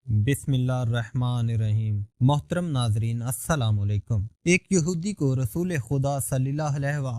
बिस्मिल्लाहिर्रहमानिर्रहीम। मोहतरम नाजरीन, अस्सलाम वालेकुम। एक यहूदी को रसूल खुदा सल्लल्लाहु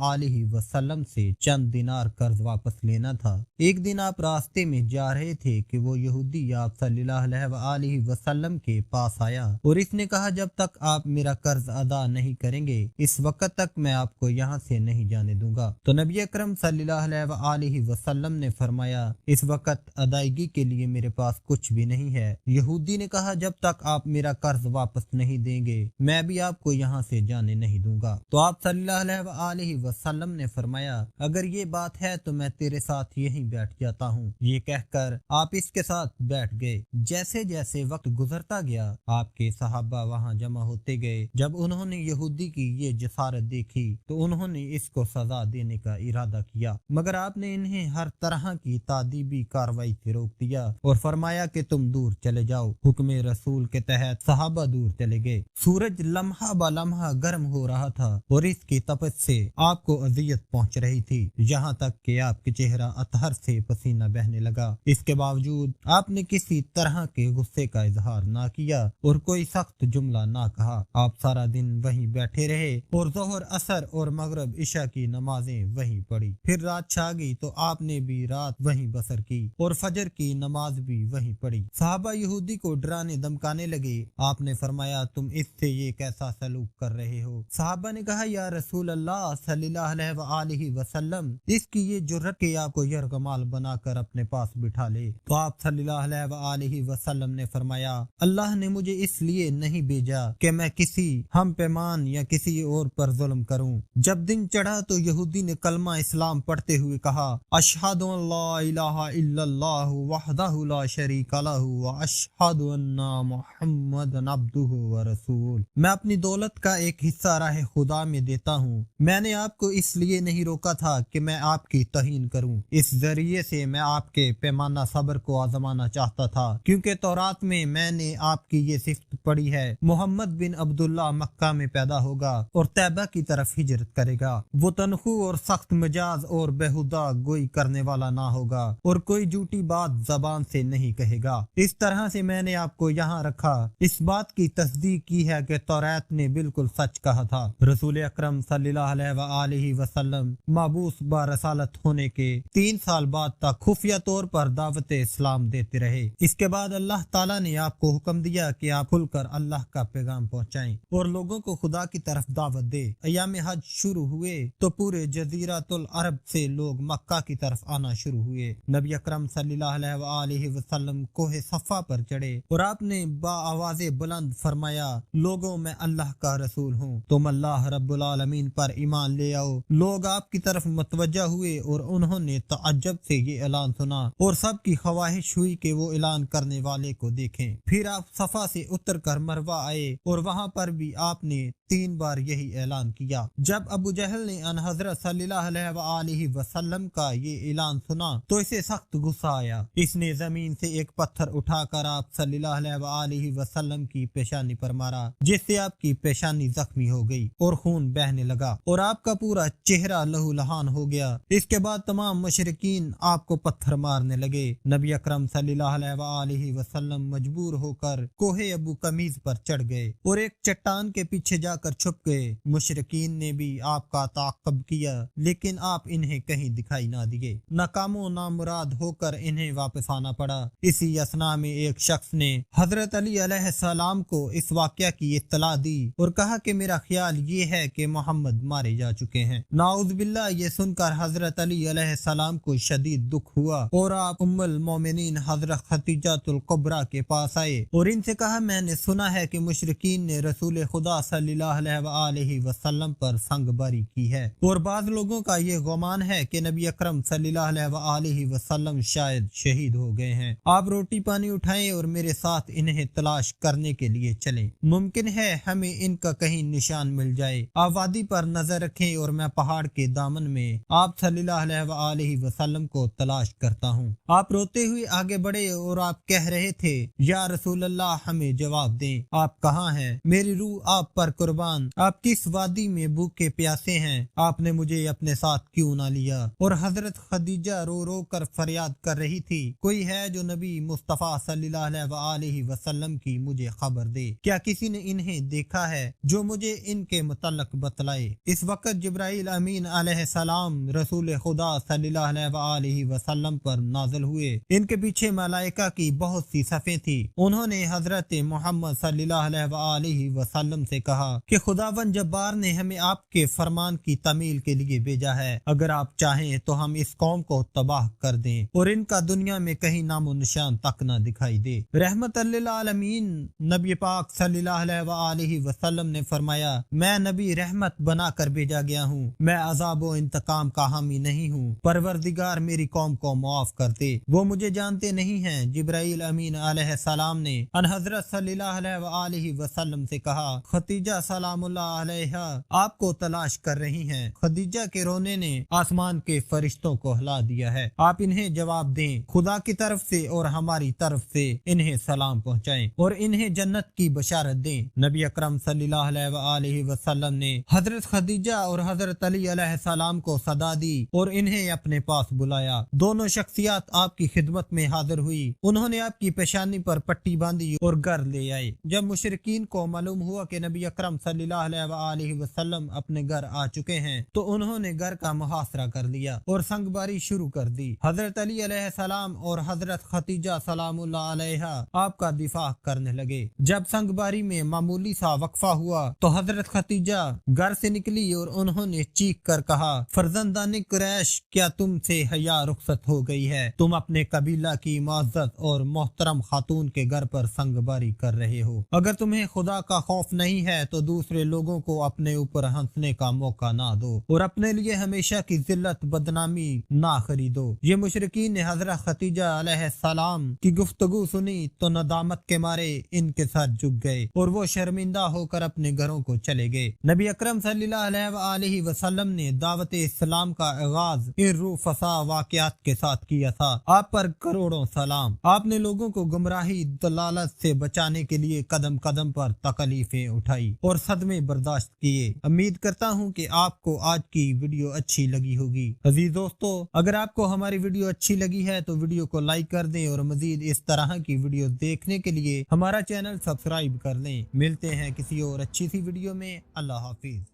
अलैहि वसल्लम से चंद दिनार कर्ज वापस लेना था। एक दिन आप रास्ते में जा रहे थे कि वो यहूदी आप सल्लल्लाहु अलैहि वसल्लम के पास आया और इसने कहा, जब तक आप मेरा कर्ज अदा नहीं करेंगे इस वक्त तक मैं आपको यहाँ से नहीं जाने दूंगा। तो नबी अकरम सल्लल्लाहु अलैहि वसल्लम ने फरमाया, इस वक्त अदायगी के लिए मेरे पास कुछ भी नहीं है। यहूदी ने कहा, जब तक आप मेरा कर्ज वापस नहीं देंगे मैं भी आपको यहाँ से जाने नहीं दूंगा। तो आप सल्लल्लाहु अलैहि वसल्लम ने फरमाया, अगर ये बात है तो मैं तेरे साथ यहीं बैठ जाता हूँ। ये कहकर आप इसके साथ बैठ गए। जैसे जैसे वक्त गुजरता गया आपके सहाबा वहाँ जमा होते गए। जब उन्होंने यहूदी की ये जसारत देखी तो उन्होंने इसको सजा देने का इरादा किया, मगर आपने इन्हें हर तरह की तादीबी कार्रवाई से रोक दिया और फरमाया कि तुम दूर चले जाओ। हुक्म रसूल के तहत सहाबा दूर चले गए। सूरज लम्हा ब लम्हा गर्म हो रहा था और इसकी तपश से आपको अजियत पहुंच रही थी, यहाँ तक कि आपके चेहरा अतहर से पसीना बहने लगा। इसके बावजूद आपने किसी तरह के गुस्से का इजहार ना किया और कोई सख्त जुमला ना कहा। आप सारा दिन वहीं बैठे रहे और जोहर, असर और मगरब, इशा की नमाजें वहीं पढ़ी। फिर रात छा गई तो आपने भी रात वहीं बसर की और फजर की नमाज भी वहीं पढ़ी। साहबा यहूदी को डराने धमकाने लगे। आपने फरमाया, तुम इससे ये कैसा सलूक कर रहे हो? साहबा ने कहा, या रसूल अल्लाह सल्लल्लाहु अलैहि वसल्लम, इसकी ये जुर्रत के आपको यरगमाल बनाकर अपने पास बिठा ले। तो आप सल्लल्लाहु अलैहि वसल्लम ने फरमाया, अल्लाह ने मुझे इसलिए नहीं भेजा कि मैं किसी हम पैमान या किसी और पर जुल्म करूं। जब दिन चढ़ा तो यहूदी ने कलमा इस्लाम पढ़ते हुए कहा, अशहदु अल्ला इलाहा इल्लल्लाह वहदहु ला शरीका लहू व अशहदु अन्ना मुहम्मदन अब्दुहु व रसूल। मैं अपनी दौलत का एक हिस्सा राह खुदा में देता हूँ। मैंने आपको इसलिए नहीं रोका था कि मैं आपकी तहीन करूँ। इस जरिए से मैं आपके पैमाना सब्र को आजमाना चाहता था, क्योंकि तौरात में मैंने आपकी ये सिफ्त पढ़ी है, मोहम्मद बिन अब्दुल्ला मक्का में पैदा होगा और तैबा की तरफ हिजरत करेगा। वो तनखू और सख्त मिजाज और बेहुदा गोई करने वाला ना होगा और कोई झूठी बात जबान से नहीं कहेगा। इस तरह से मैंने आपको यहाँ रखा। इस बात की तस्दीक की है कि तौरात ने बिल्कुल सच कहा था। रसूल अकरम सल्लल्लाहु अलैहि वसल्लम माबूस बा रसालत होने के 3 साल बाद तक खुफिया तौर पर दावत इस्लाम देते रहे। इसके बाद अल्लाह ताला ने आपको हुक्म दिया कि आप खुलकर अल्लाह का पैगाम पहुँचाएं और लोगों को खुदा की तरफ दावत दे। अयाम हज शुरू हुए तो पूरे जजीरतुल अरब से लोग मक्का की तरफ आना शुरू हुए। नबी अकरम सल्लल्लाहु अलैहि वसल्लम कोहे सफा पर चढ़े और आपने बाआवाज़े बुलंद फरमाया, लोगों मैं अल्लाह का रसूल हूँ, तुम अल्लाह रब्बुल आलमीन पर ईमान ले आओ। लोग आपकी तरफ मुतवज्जा हुए और उन्होंने तअज्जुब से ये ऐलान सुना और सबकी ख्वाहिश हुई कि वो ऐलान करने वाले को देखें। फिर आप सफा से उतर कर मरवा आए और वहाँ पर भी आपने 3 बार यही ऐलान किया। जब अबू जहल ने अन हजरत सल्लल्लाहु अलैहि वसल्लम का ये ऐलान सुना तो इसे सख्त गुस्सा आया। इसने जमीन से एक पत्थर उठाकर आप सल्लल्लाहु अलैहि वसल्लम की पेशानी पर मारा, जिससे आपकी पेशानी जख्मी हो गई और खून बहने लगा और आपका पूरा चेहरा लहूलुहान हो गया। इसके बाद तमाम मुशरिकीन आपको पत्थर मारने लगे। नबी अकरम सल्लल्लाहु अलैहि वसल्लम मजबूर होकर कोहे अबू कमीज पर चढ़ गए और एक चट्टान के पीछे जाकर छुप गए। मुशरिकीन ने भी आपका ताक़ब किया, लेकिन आप इन्हें कहीं दिखाई ना दिए। नाकामो नामुराद होकर इन्हें वापस आना पड़ा। इसी असना में एक शख्स ने हजरत अली अलैहिस्सलाम को इस वाक़या की इत्तला दी और कहा कि मेरा ख्याल ये है कि मोहम्मद मारे जा चुके हैं। नाउज़ बिल्लाह, ये सुनकर हजरत अली अलैहिस्सलाम को शदीद दुख हुआ और आप उम्मुल मोमिनीन हजरत खतीजातुल कुबरा के पास आए और इनसे कहा, मैंने सुना है कि मुशरिकीन ने रसूल खुदा सल्लल्लाहु अलैहि वसल्लम पर संगबारी की है और बाज़ लोगों का ये गुमान है कि नबी अकरम सल्लल्लाहु अलैहि वसल्लम शायद शहीद हो गए हैं। आप रोटी पानी उठाएं और मेरे साथ इन्हें तलाश करने के लिए चलें। मुमकिन है हमें इनका कहीं निशान मिल जाए। आप वादी पर नजर रखें और मैं पहाड़ के दामन में आप सल्लल्लाहु अलैहि वसल्लम को तलाश करता हूँ। आप रोते हुए आगे बढ़े और आप कह रहे थे, या रसूल अल्लाह, हमें जवाब दें, आप कहाँ हैं? मेरी रूह आप पर कुर्बान नौजवान, आप किस वादी में भूखे प्यासे हैं, आपने मुझे अपने साथ क्यों ना लिया। और हजरत खदीजा रो रो कर फरियाद कर रही थी, कोई है जो नबी मुस्तफा सल्लल्लाहु अलैहि वसल्लम की मुझे खबर दे, क्या किसी ने इन्हें देखा है जो मुझे इनके मुतल्लक बतलाए। इस वक्त जिब्राइल अमीन अलैहिस्सलाम रसूल खुदा सल्लल्लाहु अलैहि वसल्लम पर नाज़िल हुए। इनके पीछे मलाइका की बहुत सी सफ़ें थी। उन्होंने हजरत मोहम्मद सल्लल्लाहु अलैहि वसल्लम से कहा कि खुदावन जब्बार ने हमें आपके फरमान की तमील के लिए भेजा है। अगर आप चाहें तो हम इस कौम को तबाह कर दें और इनका दुनिया में कहीं नामो निशान तक न दिखाई दे। रहमत लिल आलमीन नबी पाक सल्लल्लाहु अलैहि वसल्लम ने फरमाया, मैं नबी रहमत बना कर भेजा गया हूँ, मैं अजाब व इंतकाम का हामी नहीं हूँ। परवरदिगार मेरी कौम को माफ कर दे, वो मुझे जानते नहीं हैं। जिब्राइल अमीन अलैहिस्सलाम ने अन हजरत सल्लल्लाहु अलैहि वसल्लम से कहा, खदीजा सलामुल्लाह अलैहा आपको तलाश कर रही हैं। खदीजा के रोने ने आसमान के फरिश्तों को हिला दिया है, आप इन्हें जवाब दें, खुदा की तरफ से और हमारी तरफ से इन्हें सलाम पहुँचाएं और इन्हें जन्नत की बशारत दें। नबी अकरम सल्लल्लाहु अलैहि वसल्लम ने हजरत खदीजा और हजरत अली अलैहिस्सलाम को सदा दी और इन्हें अपने पास बुलाया। दोनों शख्सियत आपकी खिदमत में हाजिर हुई। उन्होंने आपकी पेशानी पर पट्टी बांधी और घर ले आए। जब मुशरिकीन को मालूम हुआ कि नबी अकरम सल्लल्लाहु अलैहि वसल्लम अपने घर आ चुके हैं तो उन्होंने घर का मुहासरा कर लिया और संगबारी शुरू कर दी। हजरत अली अलैहिस्सलाम और हजरत खदीजा सलामुल्लाह अलैहा आपका दिफा करने लगे। जब संगबारी में मामूली सा वक्फा हुआ तो हजरत खदीजा घर से निकली और उन्होंने चीख कर कहा, फर्जंदाने कुरैश, क्या तुमसे हया रुखसत हो गई है? तुम अपने कबीला की मुअज़्ज़ज़ और मोहतरम खातून के घर पर संगबारी कर रहे हो। अगर तुम्हें खुदा का खौफ नहीं है तो दूसरे लोगों को अपने ऊपर हंसने का मौका ना दो और अपने लिए हमेशा की जिल्लत बदनामी ना खरीदो। ये मुशरिकीन ने हजरत खदीजा अलैहिस्सलाम की गुफ्तगू सुनी तो नदामत के मारे इनके साथ झुक गए और वो शर्मिंदा होकर अपने घरों को चले गए। नबी अकरम सल्लल्लाहु अलैहि वसल्लम ने दावत इस्लाम का आगाज इर्रू फसा वाक़यात के साथ किया था। आप पर करोड़ों सलाम। आपने लोगों को गुमराही दलालत से बचाने के लिए कदम कदम पर तकलीफें उठाई और सदमे बर्दाश्त किए। उम्मीद करता हूँ कि आपको आज की वीडियो अच्छी लगी होगी। अजीज दोस्तों, अगर आपको हमारी वीडियो अच्छी लगी है तो वीडियो को लाइक कर दें और मजीद इस तरह की वीडियो देखने के लिए हमारा चैनल सब्सक्राइब कर लें। मिलते हैं किसी और अच्छी सी वीडियो में। अल्लाह हाफिज।